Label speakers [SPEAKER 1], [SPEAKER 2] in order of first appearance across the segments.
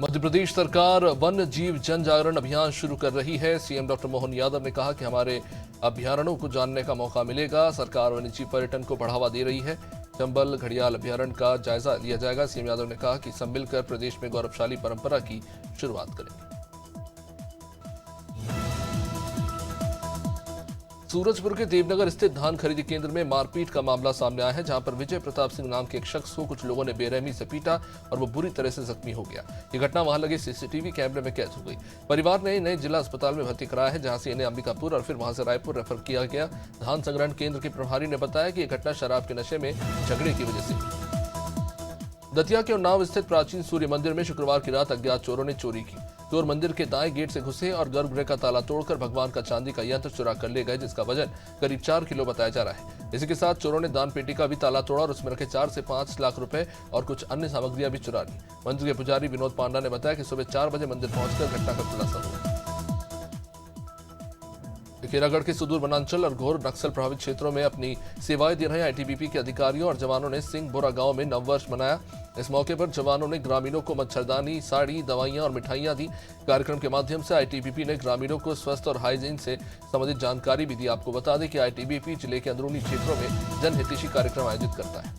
[SPEAKER 1] मध्य प्रदेश सरकार वन्य जीव जन जागरण अभियान शुरू कर रही है। सीएम डॉक्टर मोहन यादव ने कहा कि हमारे अभयारण्यों को जानने का मौका मिलेगा। सरकार वन्य जीव पर्यटन को बढ़ावा दे रही है। चंबल घड़ियाल अभयारण्य का जायजा लिया जाएगा। सीएम यादव ने कहा कि सब मिलकर प्रदेश में गौरवशाली परंपरा की शुरुआत करेंगे। सूरजपुर के देवनगर स्थित धान खरीदी केंद्र में मारपीट का मामला सामने आया है, जहां पर विजय प्रताप सिंह नाम के एक शख्स को कुछ लोगों ने बेरहमी से पीटा और वो बुरी तरह से जख्मी हो गया। ये घटना वहां लगे सीसीटीवी कैमरे में कैद हो गई। परिवार ने इन्हें जिला अस्पताल में भर्ती कराया है, जहां से इन्हें अंबिकापुर और फिर वहां से रायपुर रेफर किया गया। धान संग्रहण केंद्र के प्रभारी ने बताया कि यह घटना शराब के नशे में झगड़े की वजह से हुई। दतिया के उन्नाव स्थित प्राचीन सूर्य मंदिर में शुक्रवार की रात अज्ञात चोरों ने चोरी की। चोर मंदिर के दाएं गेट से घुसे और गर्भगृह का ताला तोड़कर भगवान का चांदी का यंत्र चुरा कर ले गए, जिसका वजन करीब 4 किलो बताया जा रहा है। इसी के साथ चोरों ने दान पेटी का भी ताला तोड़ा और उसमें रखे 4 से 5 लाख रुपए और कुछ अन्य सामग्रियां भी चुरा ली। मंदिर के पुजारी विनोद पांडा ने बताया कि सुबह 4 बजे मंदिर पहुंचकर घटना का खुलासा हुआ। केरागढ़ के सुदूर वनांचल और घोर नक्सल प्रभावित क्षेत्रों में अपनी सेवाएं दे रहे आईटीबीपी के अधिकारियों और जवानों ने सिंहबोरा गांव में नववर्ष मनाया। इस मौके पर जवानों ने ग्रामीणों को मच्छरदानी, साड़ी, दवाइयां और मिठाइयां दी। कार्यक्रम के माध्यम से आईटीबीपी ने ग्रामीणों को स्वास्थ्य और हाइजीन से संबंधित जानकारी भी दी। आपको बता दें कि आईटीबीपी जिले के अंदरूनी क्षेत्रों में जनहितैषी कार्यक्रम आयोजित करता है।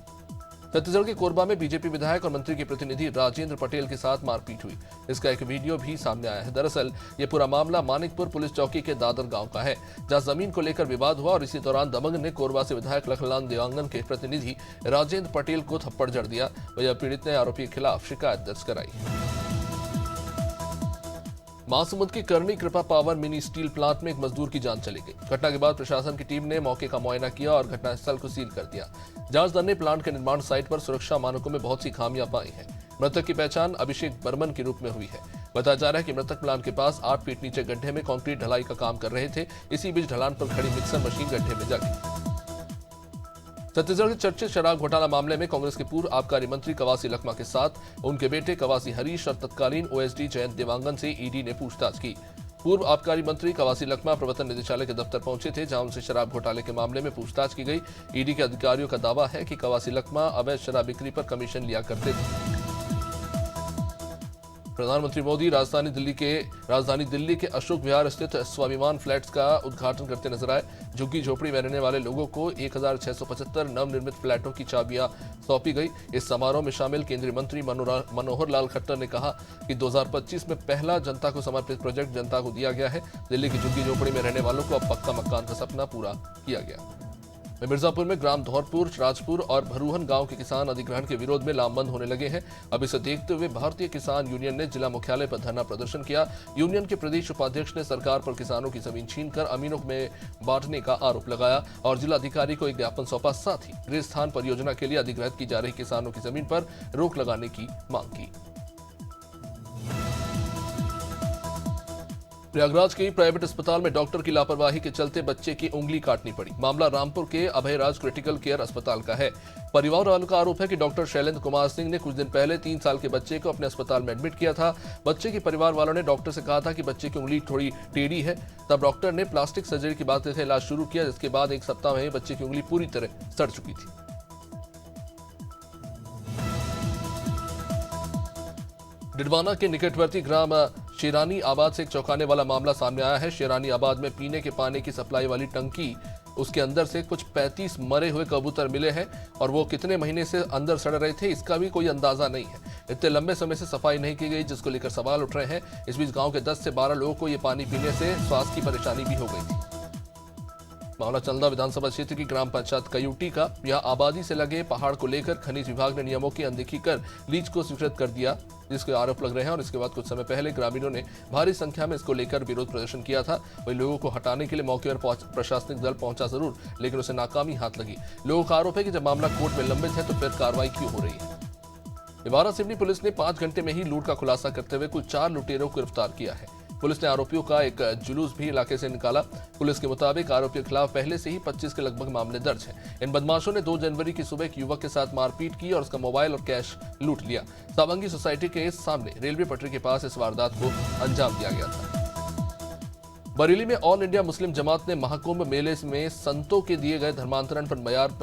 [SPEAKER 1] छत्तीसगढ़ के कोरबा में बीजेपी विधायक और मंत्री के प्रतिनिधि राजेंद्र पटेल के साथ मारपीट हुई। इसका एक वीडियो भी सामने आया है। दरअसल ये पूरा मामला मानिकपुर पुलिस चौकी के दादर गांव का है, जहां जमीन को लेकर विवाद हुआ और इसी दौरान दबंग ने कोरबा से विधायक लखनलाल देवांगन के प्रतिनिधि राजेंद्र पटेल को थप्पड़ जड़ दिया। वहीं पीड़ित ने आरोपी के खिलाफ शिकायत दर्ज कराई। महासमुंद की करनी कृपा पावर मिनी स्टील प्लांट में एक मजदूर की जान चली गई। घटना के बाद प्रशासन की टीम ने मौके का मुआयना किया और घटनास्थल को सील कर दिया। जांच दल ने प्लांट के निर्माण साइट पर सुरक्षा मानकों में बहुत सी खामियां पाई हैं। मृतक की पहचान अभिषेक बर्मन के रूप में हुई है। बताया जा रहा है कि मृतक प्लांट के पास 8 फीट नीचे गड्ढे में कंक्रीट ढलाई का काम कर रहे थे। इसी बीच ढलान पर खड़ी मिक्सर मशीन गड्ढे में जा गई। छत्तीसगढ़ के चर्चित शराब घोटाला मामले में कांग्रेस के पूर्व आबकारी मंत्री कवासी लखमा के साथ उनके बेटे कवासी हरीश और तत्कालीन ओएसडी जयंत देवांगन से ईडी ने पूछताछ की। पूर्व आबकारी मंत्री कवासी लखमा प्रवर्तन निदेशालय के दफ्तर पहुंचे थे, जहां उनसे शराब घोटाले के मामले में पूछताछ की गई। ईडी के अधिकारियों का दावा है कि कवासी लखमा अवैध शराब बिक्री पर कमीशन लिया करते थे। प्रधानमंत्री मोदी राजधानी दिल्ली के अशोक विहार स्थित स्वाभिमान फ्लैट्स का उद्घाटन करते नजर आए। झुग्गी झोपड़ी में रहने वाले लोगों को 1675 नवनिर्मित फ्लैटों की चाबियां सौंपी गई। इस समारोह में शामिल केंद्रीय मंत्री मनोहर लाल खट्टर ने कहा कि 2025 में पहला जनता को समर्पित प्रोजेक्ट जनता को दिया गया है। दिल्ली की झुग्गी झोपड़ी में रहने वालों को अब पक्का मकान का सपना पूरा किया गया। मिर्जापुर में ग्राम धौरपुर, राजपुर और भरूहन गांव के किसान अधिग्रहण के विरोध में लामबंद होने लगे हैं। अब इसे देखते हुए भारतीय किसान यूनियन ने जिला मुख्यालय पर धरना प्रदर्शन किया। यूनियन के प्रदेश उपाध्यक्ष ने सरकार पर किसानों की जमीन छीनकर अमीनों में बांटने का आरोप लगाया और जिलाधिकारी को एक ज्ञापन सौंपा। साथ ही गृह स्थान परियोजना के लिए अधिग्रहित की जा रही किसानों की जमीन पर रोक लगाने की मांग की। प्रयागराज के प्राइवेट अस्पताल में डॉक्टर की लापरवाही के चलते बच्चे की उंगली काटनी पड़ी। मामला रामपुर के अभयराज क्रिटिकल केयर अस्पताल का है। परिवार वालों का आरोप है कि डॉक्टर शैलेंद्र कुमार सिंह ने कुछ दिन पहले 3 साल के बच्चे को अपने अस्पताल में एडमिट किया था। बच्चे के परिवार वालों ने डॉक्टर से कहा था कि बच्चे की उंगली थोड़ी टेढ़ी है। तब डॉक्टर ने प्लास्टिक सर्जरी की बात से इलाज शुरू किया, जिसके बाद 1 सप्ताह में बच्चे की उंगली पूरी तरह सड़ चुकी थी। डिडवाना के निकटवर्ती ग्राम शेरानी आबाद से एक चौंकाने वाला मामला सामने आया है। शेरानी आबाद में पीने के पानी की सप्लाई वाली टंकी, उसके अंदर से कुछ 35 मरे हुए कबूतर मिले हैं और वो कितने महीने से अंदर सड़ रहे थे इसका भी कोई अंदाजा नहीं है। इतने लंबे समय से सफाई नहीं की गई, जिसको लेकर सवाल उठ रहे हैं। इस बीच गांव के 10 से 12 लोगों को ये पानी पीने से श्वास की परेशानी भी हो गई थी। मामला चंदा विधानसभा क्षेत्र की ग्राम पंचायत कयूटी का। यहां आबादी से लगे पहाड़ को लेकर खनिज विभाग ने नियमों की अनदेखी कर लीज को स्वीकृत कर दिया, जिसके आरोप लग रहे हैं। और इसके बाद कुछ समय पहले ग्रामीणों ने भारी संख्या में इसको लेकर विरोध प्रदर्शन किया था। वही लोगों को हटाने के लिए मौके पर प्रशासनिक दल पहुंचा जरूर, लेकिन उसे नाकामी हाथ लगी। लोगों का आरोप है कि जब मामला कोर्ट में लंबित है तो फिर कार्रवाई क्यों हो रही है। निवारा सिवनी पुलिस ने 5 घंटे में ही लूट का खुलासा करते हुए कुल 4 लुटेरों को गिरफ्तार किया है। पुलिस ने आरोपियों का एक जुलूस भी इलाके से निकाला। पुलिस के मुताबिक आरोपियों के खिलाफ पहले से ही 25 के लगभग मामले दर्ज हैं। इन बदमाशों ने 2 जनवरी की सुबह एक युवक के साथ मारपीट की और उसका मोबाइल और कैश लूट लिया। सावंगी सोसाइटी के सामने रेलवे पटरी के पास इस वारदात को अंजाम दिया गया था। बरेली में ऑल इंडिया मुस्लिम जमात ने महाकुंभ मेले में संतों के दिए गए धर्मांतरण पर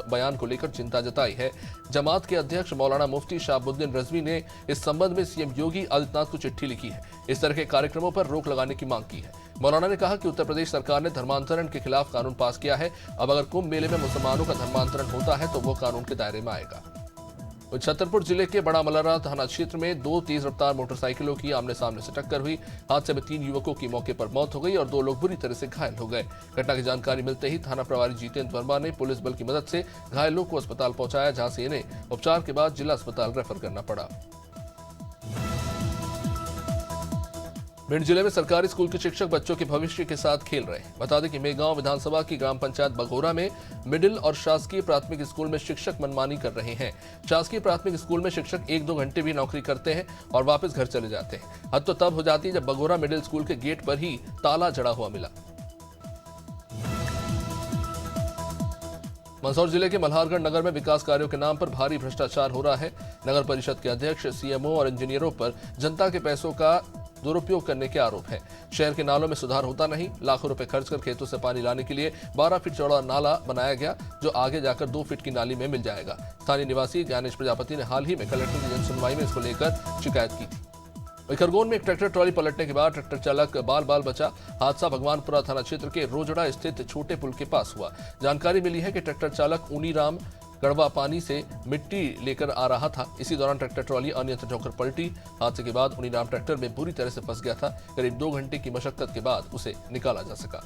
[SPEAKER 1] बयान को लेकर चिंता जताई है। जमात के अध्यक्ष मौलाना मुफ्ती शहाबुद्दीन रजवी ने इस संबंध में सीएम योगी आदित्यनाथ को चिट्ठी लिखी है। इस तरह के कार्यक्रमों पर रोक लगाने की मांग की है। मौलाना ने कहा कि उत्तर प्रदेश सरकार ने धर्मांतरण के खिलाफ कानून पास किया है। अब अगर कुंभ मेले में मुसलमानों का धर्मांतरण होता है तो वो कानून के दायरे में आएगा। छतरपुर जिले के बड़ा मलरा थाना क्षेत्र में दो तेज रफ्तार मोटरसाइकिलों की आमने सामने से टक्कर हुई। हादसे में 3 युवकों की मौके पर मौत हो गई और 2 लोग बुरी तरह से घायल हो गए। घटना की जानकारी मिलते ही थाना प्रभारी जितेंद्र वर्मा ने पुलिस बल की मदद से घायलों को अस्पताल पहुंचाया, जहां से इन्हें उपचार के बाद जिला अस्पताल रेफर करना पड़ा। भिंड जिले में सरकारी स्कूल के शिक्षक बच्चों के भविष्य के साथ खेल रहे हैं। बता दें कि मेगांव विधानसभा की ग्राम पंचायत बघोरा में मिडिल और शासकीय प्राथमिक स्कूल में शिक्षक मनमानी कर रहे हैं। शासकीय प्राथमिक स्कूल में शिक्षक 1-2 घंटे भी नौकरी करते हैं और वापस घर चले जाते हैं। हद तो तब हो जाती है जब बघोरा मिडिल स्कूल के गेट पर ही ताला जड़ा हुआ मिला। मंदसौर जिले के मल्हारगढ़ नगर में विकास कार्यों के नाम पर भारी भ्रष्टाचार हो रहा है। नगर परिषद के अध्यक्ष, सीएमओ और इंजीनियरों पर जनता के पैसों का दुरुपयोग करने के आरोप है। शहर के नालों में सुधार होता नहीं। लाखों रुपए खर्च कर खेतों से पानी लाने के लिए 12 फीट चौड़ा नाला बनाया गया, जो आगे जाकर 2 फीट की नाली में मिल जाएगा। स्थानीय निवासी ज्ञानेश प्रजापति ने हाल ही में कलेक्टर की जनसुनवाई में इसको लेकर शिकायत की थी। खरगोन में एक ट्रैक्टर ट्रॉली पलटने के बाद ट्रैक्टर चालक बाल बचा। हादसा भगवानपुरा थाना क्षेत्र के रोजड़ा स्थित छोटे पुल के पास हुआ। जानकारी मिली है कि ट्रैक्टर चालक ऊनीराम कड़वा पानी से मिट्टी लेकर आ रहा था। इसी दौरान ट्रैक्टर ट्रॉली अनियंत्रित होकर पलटी। हादसे के बाद ऊनीराम ट्रैक्टर में बुरी तरह से फंस गया था। करीब 2 घंटे की मशक्कत के बाद उसे निकाला जा सका।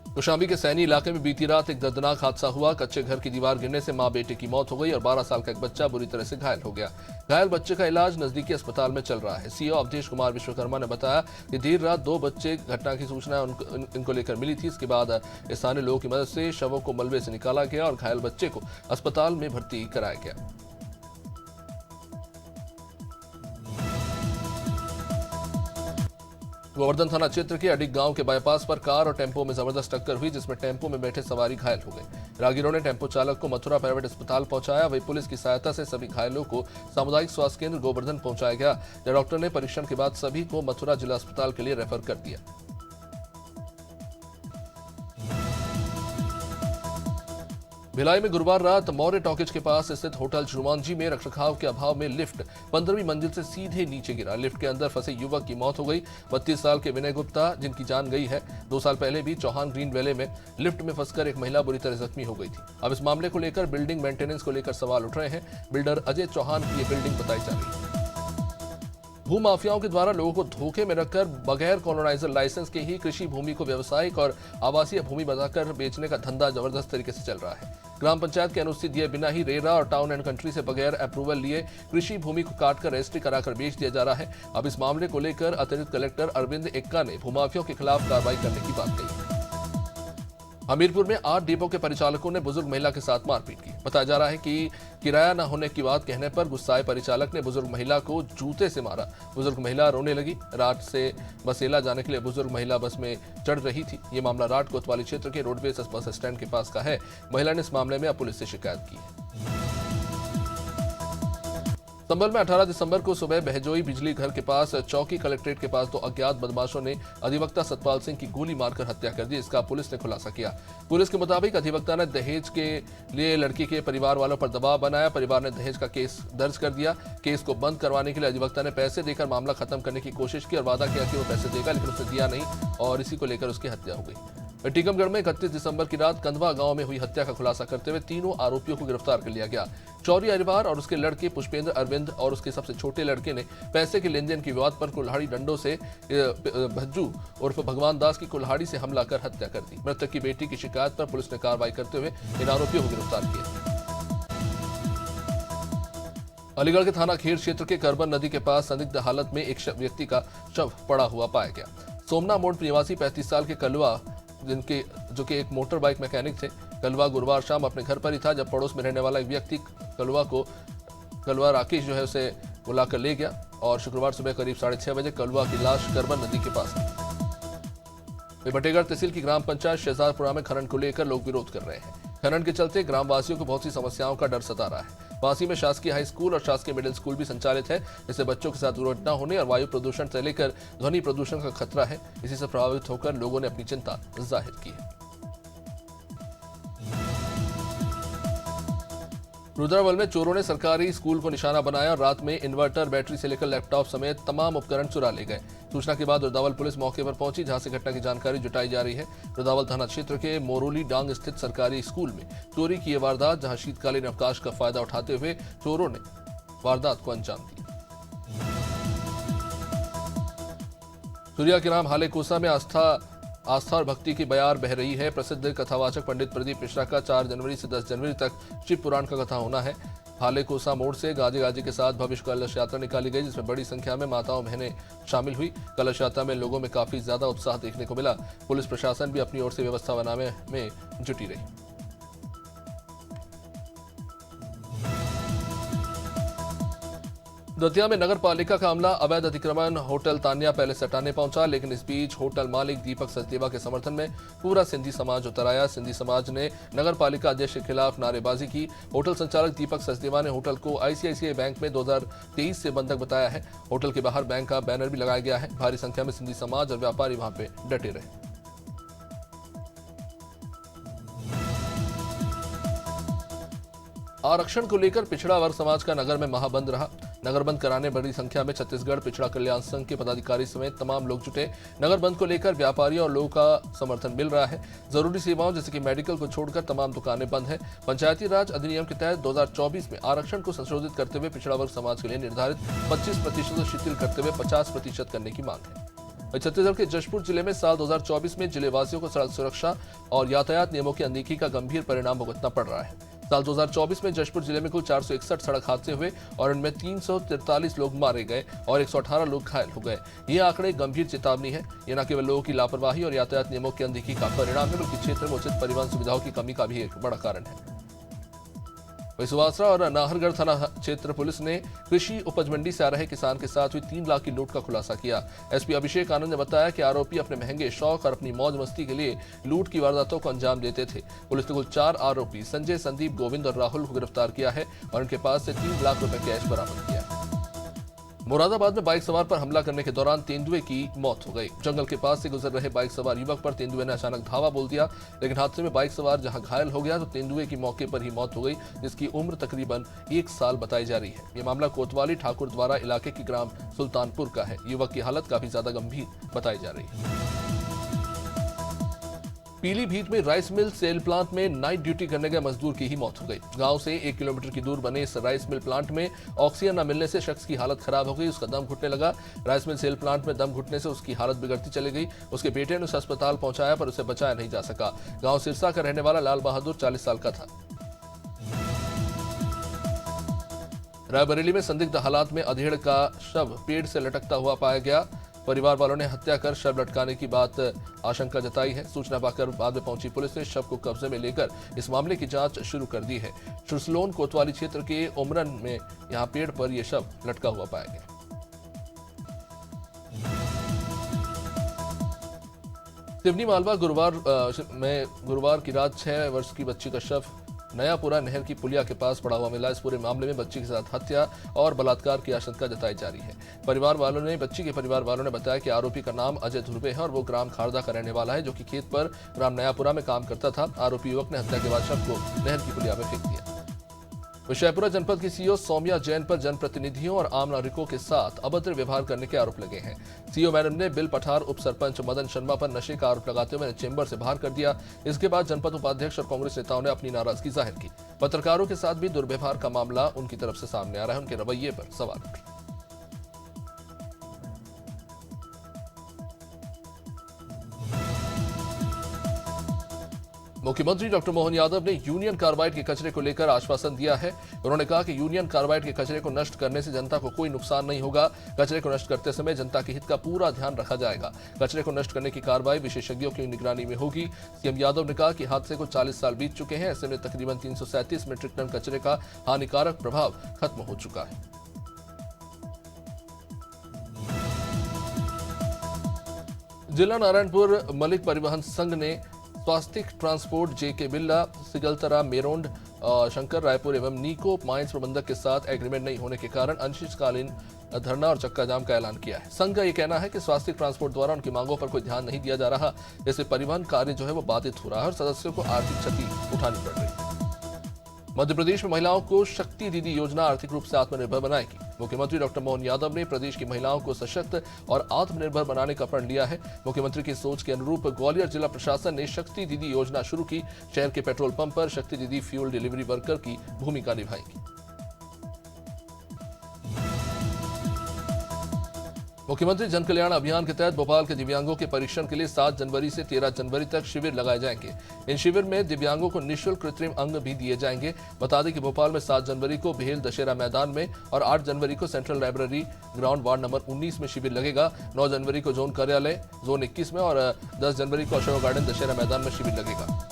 [SPEAKER 1] कौशाम्बी के सैनी इलाके में बीती रात एक दर्दनाक हादसा हुआ। कच्चे घर की दीवार गिरने से मां बेटे की मौत हो गई और 12 साल का एक बच्चा बुरी तरह से घायल हो गया। घायल बच्चे का इलाज नजदीकी अस्पताल में चल रहा है। सीओ अवधेश कुमार विश्वकर्मा ने बताया कि देर रात 2 बच्चे घटना की सूचना इनको लेकर मिली थी। इसके बाद स्थानीय लोगों की मदद से शवों को मलबे से निकाला गया और घायल बच्चे को अस्पताल में भर्ती कराया गया। गोवर्धन थाना क्षेत्र के अडिग गांव के बाईपास पर कार और टेम्पो में जबरदस्त टक्कर हुई, जिसमें टेम्पो में बैठे सवारी घायल हो गए। राहगीरों ने टेम्पो चालक को मथुरा प्राइवेट अस्पताल पहुंचाया। वहीं पुलिस की सहायता से सभी घायलों को सामुदायिक स्वास्थ्य केंद्र गोवर्धन पहुंचाया गया, जहां डॉक्टर ने परीक्षण के बाद सभी को मथुरा जिला अस्पताल के लिए रेफर कर दिया। भिलाई में गुरुवार रात मौर्य टॉकीज के पास स्थित होटल जुमानजी में रखरखाव के अभाव में लिफ्ट 15वीं मंजिल से सीधे नीचे गिरा। लिफ्ट के अंदर फंसे युवक की मौत हो गई। 32 साल के विनय गुप्ता, जिनकी जान गई है। 2 साल पहले भी चौहान ग्रीन वैले में लिफ्ट में फंसकर एक महिला बुरी तरह जख्मी हो गई थी। अब इस मामले को लेकर बिल्डिंग मेंटेनेंस को लेकर सवाल उठ रहे हैं। बिल्डर अजय चौहान की ये बिल्डिंग बताई जा रही है। भूमाफियाओं के द्वारा लोगों को धोखे में रखकर बगैर कॉलोनाइजर लाइसेंस के ही कृषि भूमि को व्यावसायिक और आवासीय भूमि बनाकर बेचने का धंधा जबरदस्त तरीके से चल रहा है। ग्राम पंचायत की अनुमति दिए बिना ही रेरा और टाउन एंड कंट्री से बगैर अप्रूवल लिए कृषि भूमि को काटकर रजिस्ट्री कराकर बेच दिया जा रहा है। अब इस मामले को लेकर अतिरिक्त कलेक्टर अरविंद एक्का ने भूमाफियों के खिलाफ कार्रवाई करने की बात कही। हमीरपुर में 8 डिपो के परिचालकों ने बुजुर्ग महिला के साथ मारपीट की। बताया जा रहा है कि किराया न होने की बात कहने पर गुस्साए परिचालक ने बुजुर्ग महिला को जूते से मारा। बुजुर्ग महिला रोने लगी। रात से बसेला जाने के लिए बुजुर्ग महिला बस में चढ़ रही थी। ये मामला राट कोतवाली क्षेत्र के रोडवेज बस स्टैंड के पास का है। महिला ने इस मामले में अब पुलिस से शिकायत की है। संभल में 18 दिसंबर को सुबह बहजोई बिजली घर के पास चौकी कलेक्ट्रेट के पास 2 अज्ञात बदमाशों ने अधिवक्ता सतपाल सिंह की गोली मारकर हत्या कर दी। इसका पुलिस ने खुलासा किया। पुलिस के मुताबिक अधिवक्ता ने दहेज के लिए लड़की के परिवार वालों पर दबाव बनाया। परिवार ने दहेज का केस दर्ज कर दिया। केस को बंद करवाने के लिए अधिवक्ता ने पैसे देकर मामला खत्म करने की कोशिश की और वादा किया कि वो पैसे देगा, लेकिन उसने दिया नहीं और इसी को लेकर उसकी हत्या हो गई। टीकमगढ़ में 31 दिसंबर की रात कंधवा गांव में हुई हत्या का खुलासा करते हुए 3 आरोपियों को गिरफ्तार कर लिया गया। चौरी अरिवार और उसके लड़के पुष्पेंद्र अरविंद और उसके सबसे छोटे लड़के ने पैसे के लेन देन की विवाद पर कुल्हाड़ी डंडों से भज्जू उर्फ भगवान दास की कुल्हाड़ी से हमला कर हत्या कर दी। मृतक की बेटी की शिकायत पर पुलिस ने कार्रवाई करते हुए इन आरोपियों को गिरफ्तार किया। अलीगढ़ के थाना खेर क्षेत्र के करबन नदी के पास संदिग्ध हालत में एक व्यक्ति का शव पड़ा हुआ पाया गया। सोमना मोड़ निवासी 35 साल के कलवा जो कि एक मोटर बाइक मैकेनिक थे। कलवा गुरुवार शाम अपने घर पर ही था जब पड़ोस में रहने वाला एक व्यक्ति कलवा राकेश जो है उसे बुलाकर ले गया और शुक्रवार सुबह करीब 6:30 बजे कलवा की लाश करबन नदी के पास थी। बटेगढ़ तहसील की ग्राम पंचायत शहजादपुरा में खनन को लेकर लोग विरोध कर रहे हैं। खनन के चलते ग्रामवासियों को बहुत सी समस्याओं का डर सता रहा है। वासी में शासकीय हाई स्कूल और शासकीय मिडिल स्कूल भी संचालित है, इससे बच्चों के साथ दुर्घटना होने और वायु प्रदूषण से लेकर ध्वनि प्रदूषण का खतरा है। इसी से प्रभावित होकर लोगों ने अपनी चिंता जाहिर की है। रुद्रवल में चोरों ने सरकारी स्कूल को निशाना बनाया और रात में इन्वर्टर, बैटरी से लेकर लैपटॉप समेत तमाम उपकरण चुरा ले गए। सूचना के बाद रुद्रवल पुलिस मौके पर पहुंची, जहां से घटना की जानकारी जुटाई जा रही है। रुद्रवल थाना क्षेत्र के मोरोली डांग स्थित सरकारी स्कूल में चोरी की यह वारदात, जहां शीतकालीन अवकाश का फायदा उठाते हुए चोरों ने वारदात को अंजाम दिया। सूर्या के नाम हाले कोसा में आस्था और भक्ति की बयार बह रही है। प्रसिद्ध कथावाचक पंडित प्रदीप मिश्रा का 4 जनवरी से 10 जनवरी तक शिव पुराण का कथा होना है। हाले कोसा मोड़ से गाजे गाजे के साथ भव्य कलश यात्रा निकाली गई, जिसमें बड़ी संख्या में माताओं बहनें शामिल हुई। कलश यात्रा में लोगों में काफी ज्यादा उत्साह देखने को मिला। पुलिस प्रशासन भी अपनी ओर से व्यवस्था बनाने में जुटी रही। दतिया में नगर पालिका का अमला अवैध अतिक्रमण होटल तान्या पैलेस हटाने पहुंचा, लेकिन इस बीच होटल मालिक दीपक सचदेवा के समर्थन में पूरा सिंधी समाज उतर आया। सिंधी समाज ने नगर पालिका अध्यक्ष के खिलाफ नारेबाजी की। होटल संचालक दीपक सचदेवा ने होटल को आईसीआईसीआई बैंक में 2023 से बंधक बताया है। होटल के बाहर बैंक का बैनर भी लगाया गया है। भारी संख्या में सिंधी समाज और व्यापारी वहां पे डटे रहे। आरक्षण को लेकर पिछड़ा वर्ग समाज का नगर में महाबंद रहा। नगर बंद कराने बड़ी संख्या में छत्तीसगढ़ पिछड़ा कल्याण संघ के पदाधिकारी समेत तमाम लोग जुटे। नगर बंद को लेकर व्यापारियों और लोगों का समर्थन मिल रहा है। जरूरी सेवाओं जैसे कि मेडिकल को छोड़कर तमाम दुकानें बंद हैं। पंचायती राज अधिनियम के तहत 2024 में आरक्षण को संशोधित करते हुए पिछड़ा वर्ग समाज के लिए निर्धारित 25% शिथिल करते हुए 50% करने की मांग है। छत्तीसगढ़ के जशपुर जिले में साल 2024 में जिलेवासियों को सड़क सुरक्षा और यातायात नियमों की अनदेखी का गंभीर परिणाम भुगतना पड़ रहा है। साल 2024 में जशपुर जिले में कुल 461 सड़क हादसे हुए और इनमें 343 लोग मारे गए और 118 लोग घायल हो गए। ये आंकड़े गंभीर चेतावनी है। ये न केवल लोगों की लापरवाही और यातायात नियमों की अनदेखी का परिणाम है, बल्कि क्षेत्र में उचित परिवहन सुविधाओं की कमी का भी एक बड़ा कारण है। वही सुवासरा और नाहरगढ़ थाना क्षेत्र पुलिस ने कृषि उपज मंडी से आ रहे किसान के साथ हुई 3 लाख की लूट का खुलासा किया। एसपी अभिषेक आनंद ने बताया कि आरोपी अपने महंगे शौक और अपनी मौज मस्ती के लिए लूट की वारदातों को अंजाम देते थे। पुलिस ने कुल 4 आरोपी संजय, संदीप, गोविंद और राहुल को गिरफ्तार किया है और उनके पास से 3 लाख रुपए कैश बरामद किया है। मुरादाबाद में बाइक सवार पर हमला करने के दौरान तेंदुए की मौत हो गई। जंगल के पास से गुजर रहे बाइक सवार युवक पर तेंदुए ने अचानक धावा बोल दिया, लेकिन हादसे में बाइक सवार जहां घायल हो गया तो तेंदुए की मौके पर ही मौत हो गई, जिसकी उम्र तकरीबन 1 साल बताई जा रही है। यह मामला कोतवाली ठाकुर द्वारा इलाके की ग्राम सुल्तानपुर का है। युवक की हालत काफी ज्यादा गंभीर बताई जा रही है। पीलीभीत में राइस मिल सेल प्लांट में नाइट ड्यूटी करने गए मजदूर की ही मौत हो गई। गांव से 1 किलोमीटर की दूर बने इस राइस मिल प्लांट में ऑक्सीजन न मिलने से शख्स की हालत खराब हो गई। उसका दम घुटने लगा। राइस मिल सेल प्लांट में दम घुटने से उसकी हालत बिगड़ती चली गई। उसके बेटे ने उसे अस्पताल पहुंचाया पर उसे बचाया नहीं जा सका। गांव सिरसा का रहने वाला लाल बहादुर 40 साल का था। रायबरेली में संदिग्ध हालात में अधेड़ का शव पेड़ से लटकता हुआ पाया गया। परिवार वालों ने हत्या कर शव लटकाने की बात आशंका जताई है। सूचना पाकर बाद में पहुंची पुलिस ने शव को कब्जे में लेकर इस मामले की जांच शुरू कर दी है। सुरसलोन कोतवाली क्षेत्र के उमरन में यहां पेड़ पर यह शव लटका हुआ पाया गया। सिवनी मालवा गुरुवार की रात 6 वर्ष की बच्ची का शव नयापुरा नहर की पुलिया के पास पड़ा हुआ मिला। इस पूरे मामले में बच्ची के साथ हत्या और बलात्कार की आशंका जताई जा रही है। बच्ची के परिवार वालों ने बताया कि आरोपी का नाम अजय ध्रुवे है और वो ग्राम खारदा का रहने वाला है, जो कि खेत पर ग्राम नयापुरा में काम करता था। आरोपी युवक ने हत्या के बाद शव को नहर की पुलिया में फेंक दिया। विशयपुरा जनपद की सीओ सौम्या जैन पर जनप्रतिनिधियों और आम नागरिकों के साथ अभद्र व्यवहार करने के आरोप लगे हैं। सीओ मैडम ने बिल पठार उप सरपंच मदन शर्मा पर नशे का आरोप लगाते हुए चेंबर से बाहर कर दिया। इसके बाद जनपद उपाध्यक्ष और कांग्रेस नेताओं ने अपनी नाराजगी जाहिर की। पत्रकारों के साथ भी दुर्व्यवहार का मामला उनकी तरफ से सामने आ रहा है। उनके रवैये पर सवाल उठ रहे हैं। मुख्यमंत्री डॉक्टर मोहन यादव ने यूनियन कार्बाइड के कचरे को लेकर आश्वासन दिया है। उन्होंने कहा कि यूनियन कार्बाइड के कचरे को नष्ट करने से जनता को कोई नुकसान नहीं होगा। कचरे को नष्ट करते समय जनता के हित का पूरा ध्यान रखा जाएगा। कचरे को नष्ट करने की कार्रवाई विशेषज्ञों की निगरानी में होगी। सीएम यादव ने कहा कि हादसे को 40 साल बीत चुके हैं। ऐसे में तकरीबन 337 मीट्रिक टन कचरे का हानिकारक प्रभाव खत्म हो चुका है। जिला नारायणपुर मलिक परिवहन संघ ने स्वास्थ्य ट्रांसपोर्ट जेके बिल्ला, सिगलतरा, मेरोंड, शंकर रायपुर एवं नीको माइंस प्रबंधक के साथ एग्रीमेंट नहीं होने के कारण अनिश्चितकालीन धरना और चक्का जाम का ऐलान किया है। संघ का यह कहना है कि स्वास्थ्य ट्रांसपोर्ट द्वारा उनकी मांगों पर कोई ध्यान नहीं दिया जा रहा, जिससे परिवहन कार्य जो है वो बाधित हो रहा है और सदस्यों को आर्थिक क्षति उठानी पड़ रही है। मध्य प्रदेश में महिलाओं को शक्ति दीदी योजना आर्थिक रूप से आत्मनिर्भर बनाएगी। मुख्यमंत्री डॉक्टर मोहन यादव ने प्रदेश की महिलाओं को सशक्त और आत्मनिर्भर बनाने का प्रण लिया है। मुख्यमंत्री की सोच के अनुरूप ग्वालियर जिला प्रशासन ने शक्ति दीदी योजना शुरू की। शहर के पेट्रोल पंप पर शक्ति दीदी फ्यूल डिलीवरी वर्कर की भूमिका निभाएंगी। मुख्यमंत्री जन कल्याण अभियान के तहत भोपाल के दिव्यांगों के परीक्षण के लिए 7 जनवरी से 13 जनवरी तक शिविर लगाए जाएंगे। इन शिविर में दिव्यांगों को निःशुल्क कृत्रिम अंग भी दिए जाएंगे। बता दें कि भोपाल में 7 जनवरी को भेल दशहरा मैदान में और 8 जनवरी को central library ground ward number 19 में शिविर लगेगा। 9 जनवरी को जोन कार्यालय जोन 21 में और 10 जनवरी को अशोक गार्डन दशहरा मैदान में शिविर लगेगा।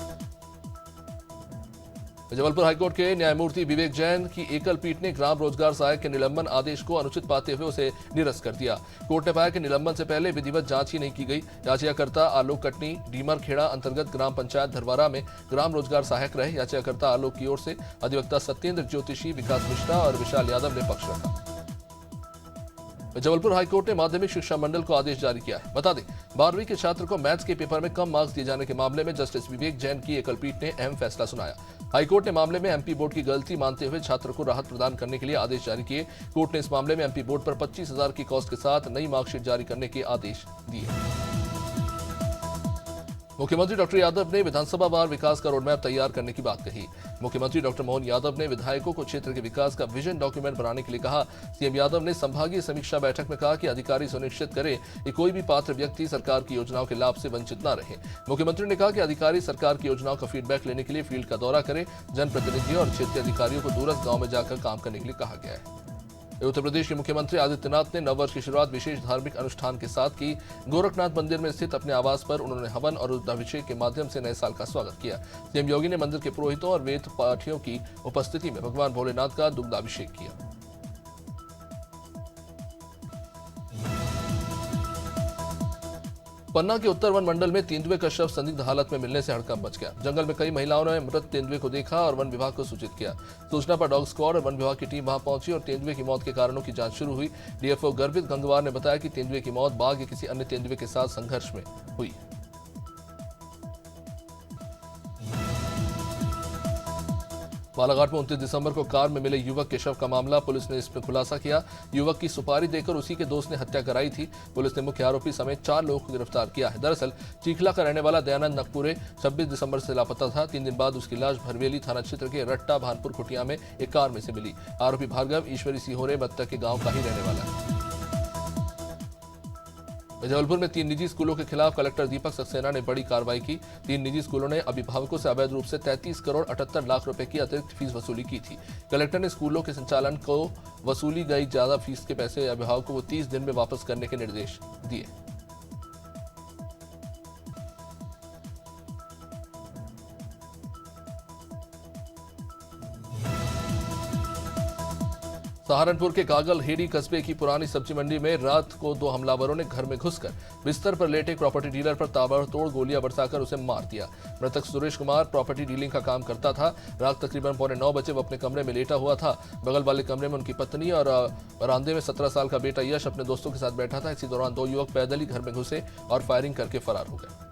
[SPEAKER 1] जबलपुर हाईकोर्ट के न्यायमूर्ति विवेक जैन की एकल पीठ ने ग्राम रोजगार सहायक के निलंबन आदेश को अनुचित पाते हुए उसे निरस्त कर दिया। कोर्ट ने पाया कि निलंबन से पहले विधिवत जांच ही नहीं की गई। याचिकाकर्ता आलोक कटनी डीमर खेड़ा अंतर्गत ग्राम पंचायत धरवारा में ग्राम रोजगार सहायक रहे। याचिकाकर्ता आलोक की ओर से अधिवक्ता सत्येंद्र ज्योतिषी, विकास मिश्रा और विशाल यादव ने पक्ष रखा। जबलपुर हाईकोर्ट ने माध्यमिक शिक्षा मंडल को आदेश जारी किया है। बता दें 12वीं के छात्र को मैथ्स के पेपर में कम मार्क्स दिए जाने के मामले में जस्टिस विवेक जैन की एकल पीठ ने अहम फैसला सुनाया। हाईकोर्ट ने मामले में एमपी बोर्ड की गलती मानते हुए छात्र को राहत प्रदान करने के लिए आदेश जारी किए। कोर्ट ने इस मामले में एमपी बोर्ड पर 25,000 की कॉस्ट के साथ नई मार्कशीट जारी करने के आदेश दिए। मुख्यमंत्री डॉक्टर यादव ने विधानसभा वार विकास का रोडमैप तैयार करने की बात कही। मुख्यमंत्री डॉक्टर मोहन यादव ने विधायकों को क्षेत्र के विकास का विजन डॉक्यूमेंट बनाने के लिए कहा। सीएम यादव ने संभागीय समीक्षा बैठक में कहा कि अधिकारी सुनिश्चित करें कि कोई भी पात्र व्यक्ति सरकार की योजनाओं के लाभ से वंचित न रहे। मुख्यमंत्री ने कहा कि अधिकारी सरकार की योजनाओं का फीडबैक लेने के लिए फील्ड का दौरा करें। जनप्रतिनिधियों और क्षेत्रीय अधिकारियों को दूरस्थ गाँव में जाकर काम करने के लिए कहा गया है। उत्तर प्रदेश के मुख्यमंत्री आदित्यनाथ ने नववर्ष की शुरुआत विशेष धार्मिक अनुष्ठान के साथ की। गोरखनाथ मंदिर में स्थित अपने आवास पर उन्होंने हवन और रुद्राभिषेक के माध्यम से नए साल का स्वागत किया। सीएम योगी ने मंदिर के पुरोहितों और वेद पाठियों की उपस्थिति में भगवान भोलेनाथ का दुग्धाभिषेक किया। पन्ना के उत्तर वन मंडल में तेंदुए का शव संदिग्ध हालत में मिलने से हड़कंप मच गया। जंगल में कई महिलाओं ने मृत तेंदुए को देखा और वन विभाग को सूचित किया। सूचना पर डॉग स्क्वाड और वन विभाग की टीम वहां पहुंची और तेंदुए की मौत के कारणों की जांच शुरू हुई। डीएफओ गर्वित गंगवार ने बताया कि तेंदुए की मौत बाघ या किसी अन्य तेंदुए के साथ संघर्ष में हुई। बालाघाट में 29 दिसंबर को कार में मिले युवक के शव का मामला, पुलिस ने इसमें खुलासा किया। युवक की सुपारी देकर उसी के दोस्त ने हत्या कराई थी। पुलिस ने मुख्य आरोपी समेत 4 लोगों को गिरफ्तार किया है। दरअसल चीखला का रहने वाला दयानंद नकपुरे 26 दिसंबर से लापता था। 3 दिन बाद उसकी लाश भरवेली थाना क्षेत्र के रट्टा भानपुर खुटिया में एक कार में से मिली। आरोपी भार्गव ईश्वरी सिहोरे बत्तक के गाँव का ही रहने वाला है। जबलपुर में 3 निजी स्कूलों के खिलाफ कलेक्टर दीपक सक्सेना ने बड़ी कार्रवाई की। 3 निजी स्कूलों ने अभिभावकों से अवैध रूप से 33 करोड़ 78 लाख रुपए की अतिरिक्त फीस वसूली की थी। कलेक्टर ने स्कूलों के संचालन को वसूली गई ज्यादा फीस के पैसे अभिभावकों को 30 दिन में वापस करने के निर्देश दिए। सहारनपुर के कागल हेड़ी कस्बे की पुरानी सब्जी मंडी में रात को 2 हमलावरों ने घर में घुसकर बिस्तर पर लेटे एक प्रॉपर्टी डीलर पर ताबड़तोड़ गोलियां बरसाकर उसे मार दिया। मृतक सुरेश कुमार प्रॉपर्टी डीलिंग का काम करता था। रात तकरीबन 8:45 बजे वो अपने कमरे में लेटा हुआ था। बगल वाले कमरे में उनकी पत्नी और बरामदे में 17 साल का बेटा यश अपने दोस्तों के साथ बैठा था। इसी दौरान 2 युवक पैदल ही घर में घुसे और फायरिंग करके फरार हो गए।